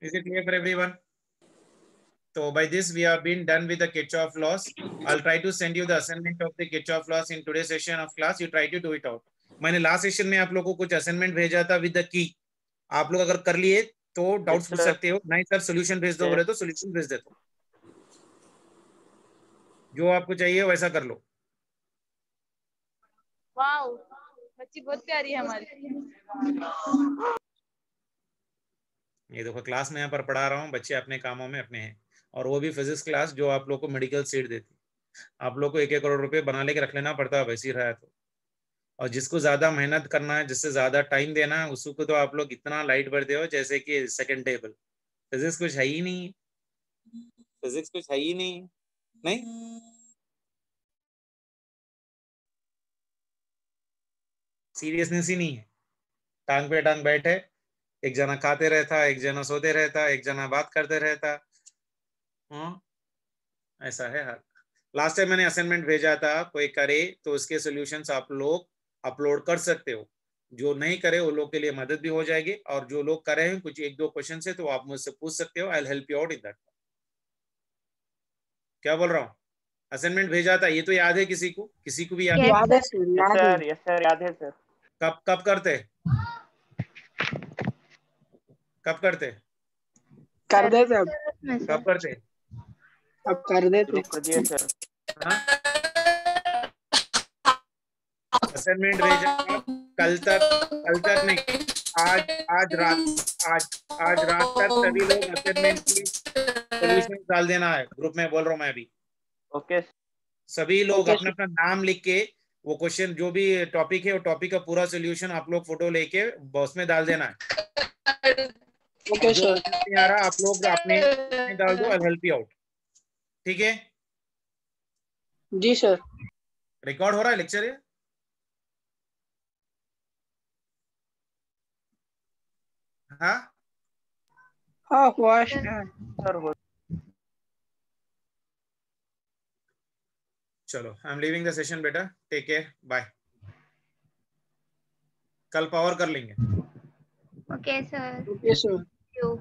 Is it clear for everyone? So by this we have been done with the Kirchhoff laws. I'll try to send you the assignment of the Kirchhoff laws in today's session of class. You try to do it out. मैंने last session में आप लोगों को कुछ assignment भेजा था with the key. आप लोग अगर कर लिए तो डाउट्स पूछ सकते हो, नहीं सर सोल्यूशन भेज दो बोले तो सोल्यूशन भेज देता हूं। जो आपको चाहिए वैसा कर लो। वाओ, बच्ची बहुत प्यारी है हमारी। ये देखो क्लास में यहाँ पर पढ़ा रहा हूँ, बच्चे अपने कामों में अपने हैं, और वो भी फिजिक्स क्लास जो आप लोग को मेडिकल सीट देती। आप लोग को 1-1 करोड़ रुपए बना लेके रख लेना पड़ता है वैसे ही रहा तो। और जिसको ज्यादा मेहनत करना है, जिससे ज्यादा टाइम देना है, उसको तो आप लोग इतना लाइट भरते हो जैसे कि सेकंड टेबल। फिजिक्स कुछ है ही नहीं, फिजिक्स कुछ है ही नहीं, नहीं सीरियसनेस ही नहीं है। टांग पे टांग बैठे, एक जना खाते रहता, एक जना सोते रहता, एक जना बात करते रहता। ऐसा है हाल। लास्ट टाइम मैंने असाइनमेंट भेजा था, कोई करे तो उसके सॉल्यूशंस आप लोग अपलोड कर सकते हो। जो नहीं करे वो लोग के लिए मदद भी हो जाएगी, और जो लोग करे हैं कुछ 1-2 क्वेश्चन से, तो आप मुझसे पूछ सकते हो। I will help you out in that. क्या बोल रहा हूँ? असाइनमेंट भेजा था, ये तो याद है किसी को? किसी को भी याद है? Yes, याद है sir. सर, Yes, याद sir. है। Yes, sir. याद है सर। कब करते? कब करते? कर देते अब, में, sir. कब करते? अब कर देते। शुरू कर दिया सर। हाँ? असाइनमेंट भेजना कल तक नहीं, आज रात तक सभी लोग असाइनमेंट की सॉल्यूशन डाल देना है ग्रुप में, बोल रहा हूँ मैं अभी। ओके सभी लोग Okay, अपना अपना नाम लिख के वो क्वेश्चन जो भी टॉपिक है वो टॉपिक का पूरा सॉल्यूशन आप लोग फोटो लेके उसमें डाल देना है। ओके जो सर। नहीं आ रहा आप लोग अपने डाल दो, आई हेल्प यू आउट। ठीक है, जी सर। रिकॉर्ड हो रहा है लेक्चर ये? हाँ हाँ हुआ सर हो चलो, I am leaving the session बेटा, टेक केयर, बाय। कल पावर कर लेंगे। Okay sir. Okay sir. You